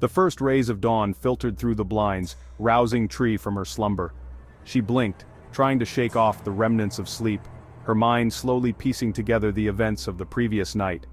The first rays of dawn filtered through the blinds, rousing Tree from her slumber. She blinked, trying to shake off the remnants of sleep, her mind slowly piecing together the events of the previous night.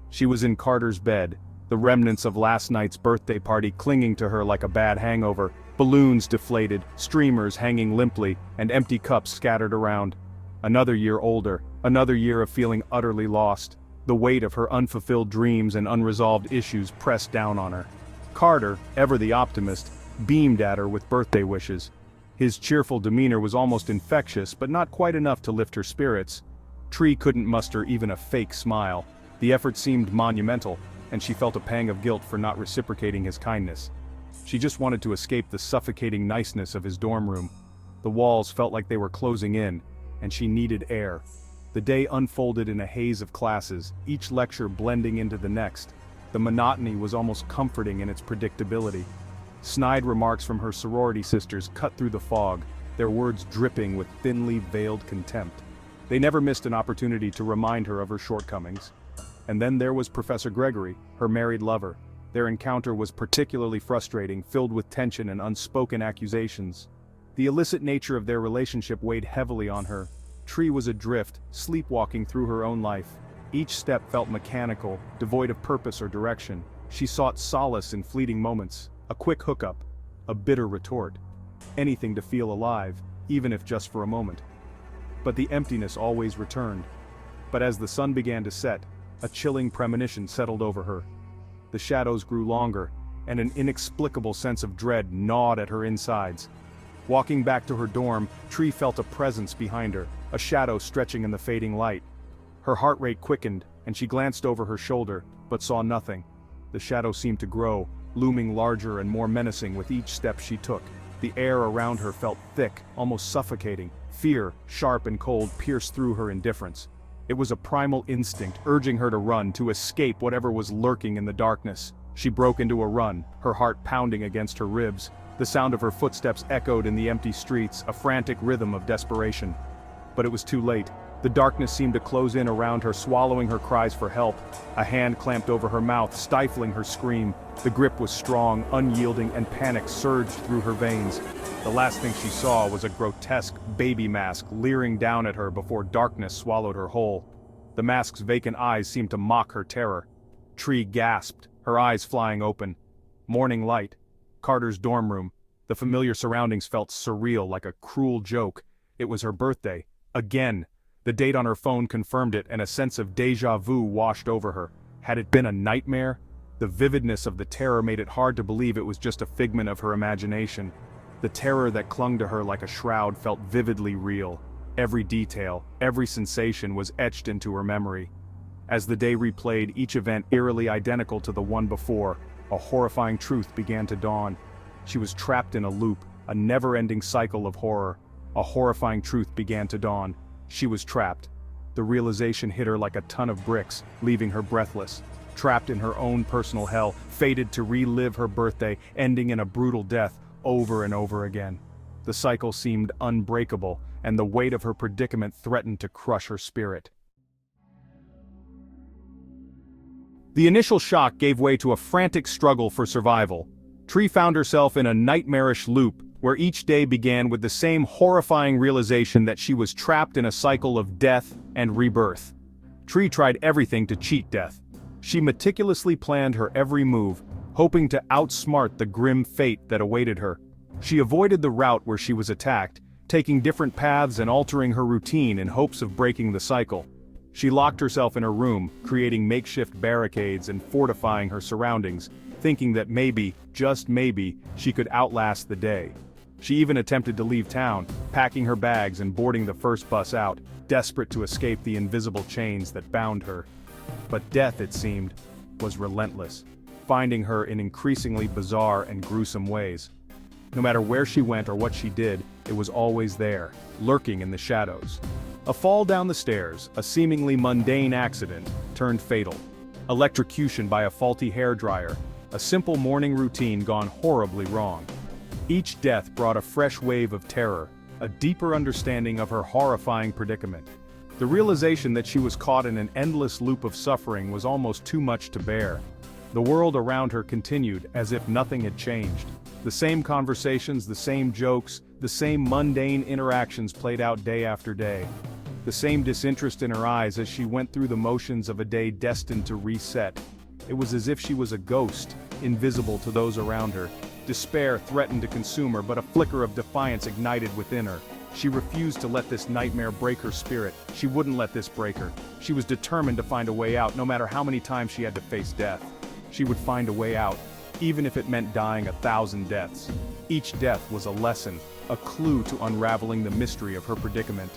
She was in Carter's bed, the remnants of last night's birthday party clinging to her like a bad hangover, balloons deflated, streamers hanging limply, and empty cups scattered around. Another year older, another year of feeling utterly lost. The weight of her unfulfilled dreams and unresolved issues pressed down on her. Carter, ever the optimist, beamed at her with birthday wishes. His cheerful demeanor was almost infectious, but not quite enough to lift her spirits. Tree couldn't muster even a fake smile. The effort seemed monumental, and she felt a pang of guilt for not reciprocating his kindness. She just wanted to escape the suffocating niceness of his dorm room. The walls felt like they were closing in, and she needed air. The day unfolded in a haze of classes, each lecture blending into the next. The monotony was almost comforting in its predictability. Snide remarks from her sorority sisters cut through the fog, their words dripping with thinly veiled contempt. They never missed an opportunity to remind her of her shortcomings. And then there was Professor Gregory, her married lover. Their encounter was particularly frustrating, filled with tension and unspoken accusations. The illicit nature of their relationship weighed heavily on her. Tree was adrift, sleepwalking through her own life. Each step felt mechanical, devoid of purpose or direction. She sought solace in fleeting moments, a quick hookup, a bitter retort. Anything to feel alive, even if just for a moment. But the emptiness always returned. But as the sun began to set, a chilling premonition settled over her. The shadows grew longer, and an inexplicable sense of dread gnawed at her insides. Walking back to her dorm, Tree felt a presence behind her, a shadow stretching in the fading light. Her heart rate quickened, and she glanced over her shoulder, but saw nothing. The shadow seemed to grow, looming larger and more menacing with each step she took. The air around her felt thick, almost suffocating. Fear, sharp and cold, pierced through her indifference. It was a primal instinct urging her to run, to escape whatever was lurking in the darkness. She broke into a run, her heart pounding against her ribs. The sound of her footsteps echoed in the empty streets, a frantic rhythm of desperation. But it was too late. The darkness seemed to close in around her, swallowing her cries for help. A hand clamped over her mouth, stifling her scream. The grip was strong, unyielding, and panic surged through her veins. The last thing she saw was a grotesque baby mask leering down at her before darkness swallowed her whole. The mask's vacant eyes seemed to mock her terror. Tree gasped, her eyes flying open. Morning light. Carter's dorm room. The familiar surroundings felt surreal, like a cruel joke. It was her birthday. Again. The date on her phone confirmed it, and a sense of déjà vu washed over her. Had it been a nightmare? The vividness of the terror made it hard to believe it was just a figment of her imagination. The terror that clung to her like a shroud felt vividly real. Every detail, every sensation was etched into her memory. As the day replayed, each event eerily identical to the one before, a horrifying truth began to dawn. She was trapped in a loop, a never-ending cycle of horror. A horrifying truth began to dawn. She was trapped. The realization hit her like a ton of bricks, leaving her breathless. Trapped in her own personal hell, fated to relive her birthday, ending in a brutal death, over and over again. The cycle seemed unbreakable, and the weight of her predicament threatened to crush her spirit. The initial shock gave way to a frantic struggle for survival. Tree found herself in a nightmarish loop, where each day began with the same horrifying realization that she was trapped in a cycle of death and rebirth. Tree tried everything to cheat death. She meticulously planned her every move, hoping to outsmart the grim fate that awaited her. She avoided the route where she was attacked, taking different paths and altering her routine in hopes of breaking the cycle. She locked herself in her room, creating makeshift barricades and fortifying her surroundings, thinking that maybe, just maybe, she could outlast the day. She even attempted to leave town, packing her bags and boarding the first bus out, desperate to escape the invisible chains that bound her. But death, it seemed, was relentless, finding her in increasingly bizarre and gruesome ways. No matter where she went or what she did, it was always there, lurking in the shadows. A fall down the stairs, a seemingly mundane accident, turned fatal. Electrocution by a faulty hairdryer, a simple morning routine gone horribly wrong. Each death brought a fresh wave of terror, a deeper understanding of her horrifying predicament. The realization that she was caught in an endless loop of suffering was almost too much to bear. The world around her continued as if nothing had changed. The same conversations, the same jokes, the same mundane interactions played out day after day. The same disinterest in her eyes as she went through the motions of a day destined to reset. It was as if she was a ghost, invisible to those around her. Despair threatened to consume her, but a flicker of defiance ignited within her. She refused to let this nightmare break her spirit. She wouldn't let this break her. She was determined to find a way out, no matter how many times she had to face death. She would find a way out, even if it meant dying 1,000 deaths. Each death was a lesson, a clue to unraveling the mystery of her predicament.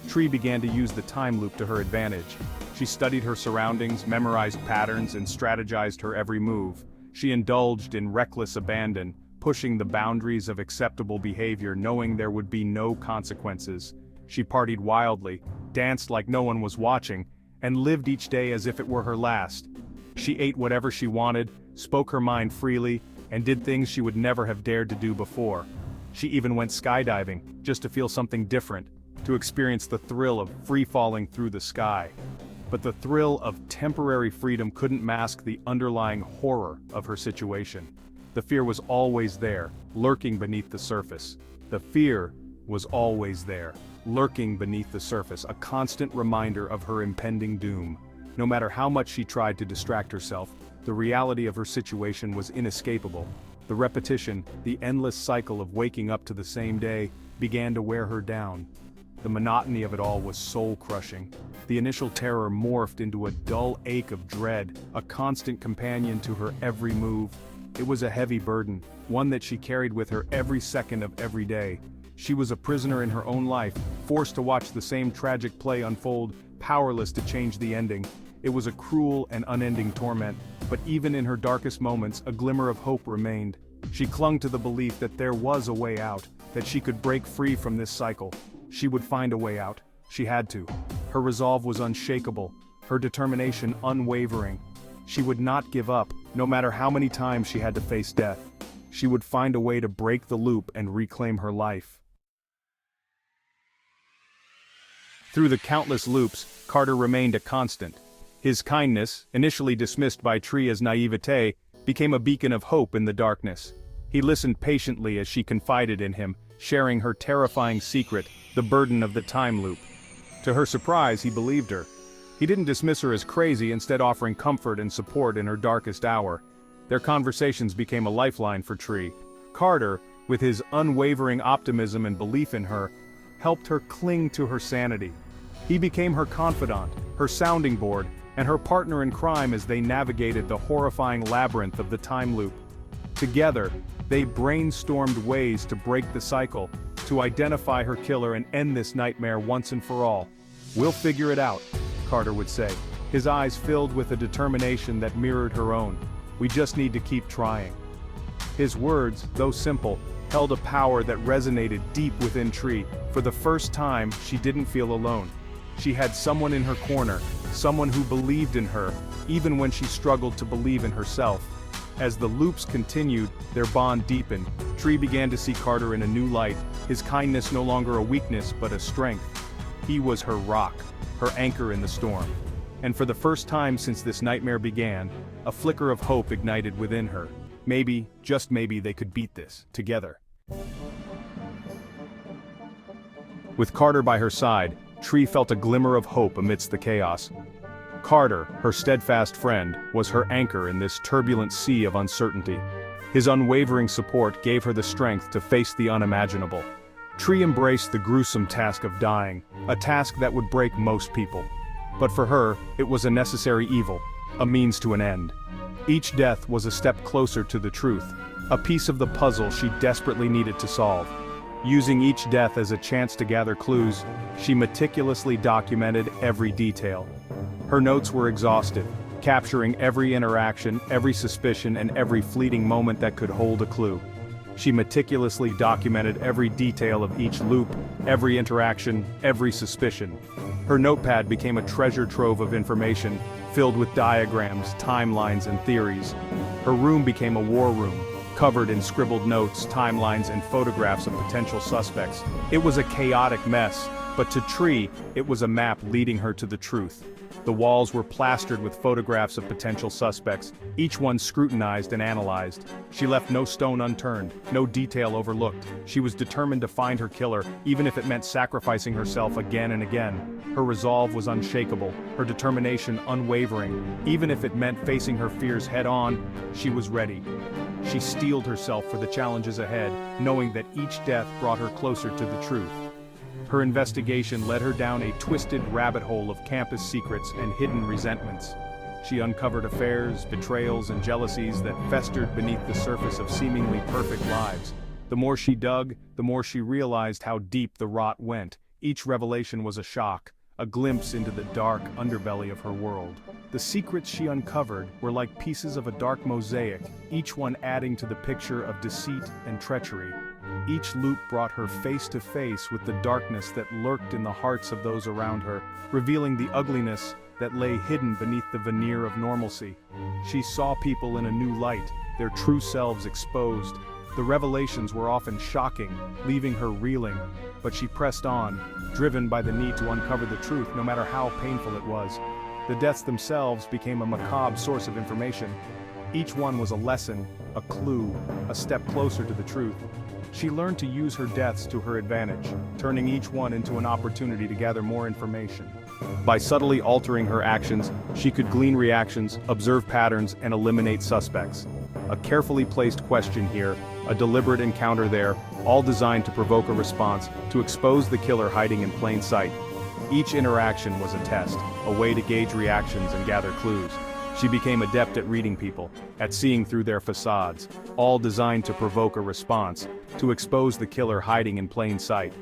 Tree began to use the time loop to her advantage. She studied her surroundings, memorized patterns, and strategized her every move. She indulged in reckless abandon, pushing the boundaries of acceptable behavior knowing there would be no consequences. She partied wildly, danced like no one was watching, and lived each day as if it were her last. She ate whatever she wanted, spoke her mind freely, and did things she would never have dared to do before. She even went skydiving, just to feel something different, to experience the thrill of free-falling through the sky. But the thrill of temporary freedom couldn't mask the underlying horror of her situation. The fear was always there, lurking beneath the surface. The fear was always there, lurking beneath the surface, a constant reminder of her impending doom. No matter how much she tried to distract herself, the reality of her situation was inescapable. The repetition, the endless cycle of waking up to the same day, began to wear her down. The monotony of it all was soul-crushing. The initial terror morphed into a dull ache of dread, a constant companion to her every move. It was a heavy burden, one that she carried with her every second of every day. She was a prisoner in her own life, forced to watch the same tragic play unfold, powerless to change the ending. It was a cruel and unending torment, but even in her darkest moments, a glimmer of hope remained. She clung to the belief that there was a way out, that she could break free from this cycle. She would find a way out. She had to. Her resolve was unshakable, her determination unwavering. She would not give up, no matter how many times she had to face death. She would find a way to break the loop and reclaim her life. Through the countless loops, Carter remained a constant. His kindness, initially dismissed by Tree as naivete, became a beacon of hope in the darkness. He listened patiently as she confided in him, sharing her terrifying secret, the burden of the time loop. To her surprise, he believed her. He didn't dismiss her as crazy, instead offering comfort and support in her darkest hour. Their conversations became a lifeline for Tree. Carter, with his unwavering optimism and belief in her, helped her cling to her sanity. He became her confidant, her sounding board, and her partner in crime as they navigated the horrifying labyrinth of the time loop. Together, they brainstormed ways to break the cycle, to identify her killer and end this nightmare once and for all. "We'll figure it out," Carter would say, his eyes filled with a determination that mirrored her own. "We just need to keep trying." His words, though simple, held a power that resonated deep within Tree. For the first time, she didn't feel alone. She had someone in her corner, someone who believed in her, even when she struggled to believe in herself. As the loops continued, their bond deepened. Tree began to see Carter in a new light, his kindness no longer a weakness but a strength. He was her rock, her anchor in the storm. And for the first time since this nightmare began, a flicker of hope ignited within her. Maybe, just maybe, they could beat this, together. With Carter by her side, Tree felt a glimmer of hope amidst the chaos. Carter, her steadfast friend, was her anchor in this turbulent sea of uncertainty. His unwavering support gave her the strength to face the unimaginable. Tree embraced the gruesome task of dying, a task that would break most people. But for her, it was a necessary evil, a means to an end. Each death was a step closer to the truth, a piece of the puzzle she desperately needed to solve. Using each death as a chance to gather clues, she meticulously documented every detail. Her notes were exhaustive, capturing every interaction, every suspicion, and every fleeting moment that could hold a clue. She meticulously documented every detail of each loop, every interaction, every suspicion. Her notepad became a treasure trove of information, filled with diagrams, timelines, and theories. Her room became a war room, covered in scribbled notes, timelines, and photographs of potential suspects. It was a chaotic mess, but to Tree, it was a map leading her to the truth. The walls were plastered with photographs of potential suspects, each one scrutinized and analyzed. She left no stone unturned, no detail overlooked. She was determined to find her killer, even if it meant sacrificing herself again and again. Her resolve was unshakable, her determination unwavering. Even if it meant facing her fears head-on, she was ready. She steeled herself for the challenges ahead, knowing that each death brought her closer to the truth. Her investigation led her down a twisted rabbit hole of campus secrets and hidden resentments. She uncovered affairs, betrayals, and jealousies that festered beneath the surface of seemingly perfect lives. The more she dug, the more she realized how deep the rot went. Each revelation was a shock, a glimpse into the dark underbelly of her world. The secrets she uncovered were like pieces of a dark mosaic, each one adding to the picture of deceit and treachery. Each loop brought her face to face with the darkness that lurked in the hearts of those around her, revealing the ugliness that lay hidden beneath the veneer of normalcy. She saw people in a new light, their true selves exposed. The revelations were often shocking, leaving her reeling, but she pressed on, driven by the need to uncover the truth no matter how painful it was. The deaths themselves became a macabre source of information. Each one was a lesson, a clue, a step closer to the truth. She learned to use her deaths to her advantage, turning each one into an opportunity to gather more information. By subtly altering her actions, she could glean reactions, observe patterns, and eliminate suspects. A carefully placed question here, a deliberate encounter there, all designed to provoke a response, to expose the killer hiding in plain sight. Each interaction was a test, a way to gauge reactions and gather clues. She became adept at reading people, at seeing through their facades, all designed to provoke a response, to expose the killer hiding in plain sight.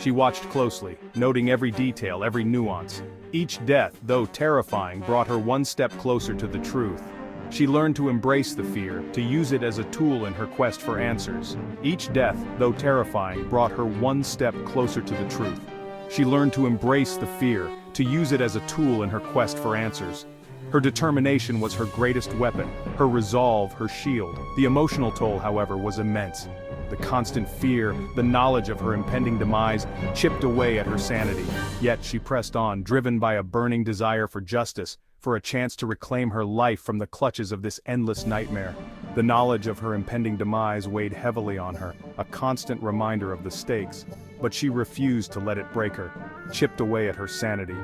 She watched closely, noting every detail, every nuance. Each death, though terrifying, brought her one step closer to the truth. She learned to embrace the fear, to use it as a tool in her quest for answers. Each death, though terrifying, brought her one step closer to the truth. She learned to embrace the fear, to use it as a tool in her quest for answers. Her determination was her greatest weapon, her resolve her shield. The emotional toll, however, was immense. The constant fear, the knowledge of her impending demise, chipped away at her sanity. Yet she pressed on, driven by a burning desire for justice, for a chance to reclaim her life from the clutches of this endless nightmare. The knowledge of her impending demise weighed heavily on her, a constant reminder of the stakes. But she refused to let it break her, chipped away at her sanity.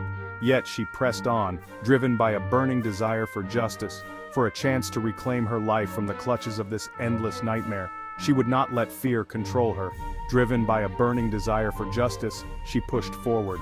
Yet she pressed on, driven by a burning desire for justice, for a chance to reclaim her life from the clutches of this endless nightmare. She would not let fear control her. Driven by a burning desire for justice, she pushed forward.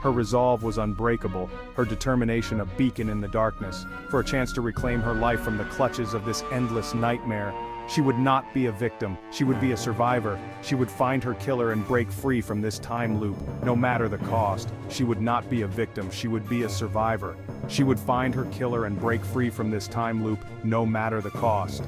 Her resolve was unbreakable, her determination a beacon in the darkness, for a chance to reclaim her life from the clutches of this endless nightmare. She would not be a victim, she would be a survivor. She would find her killer and break free from this time loop, no matter the cost. She would not be a victim, she would be a survivor. She would find her killer and break free from this time loop, no matter the cost.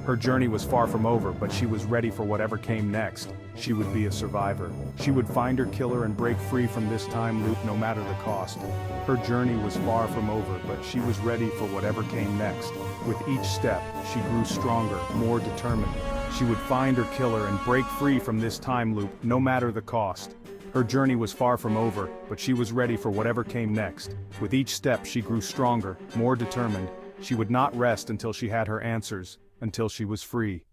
Her journey was far from over, but she was ready for whatever came next. She would be a survivor. She would find her killer and break free from this time loop no matter the cost. Her journey was far from over, but she was ready for whatever came next. With each step, she grew stronger, more determined. She would find her killer and break free from this time loop no matter the cost. Her journey was far from over, but she was ready for whatever came next. With each step, she grew stronger, more determined. She would not rest until she had her answers, until she was free.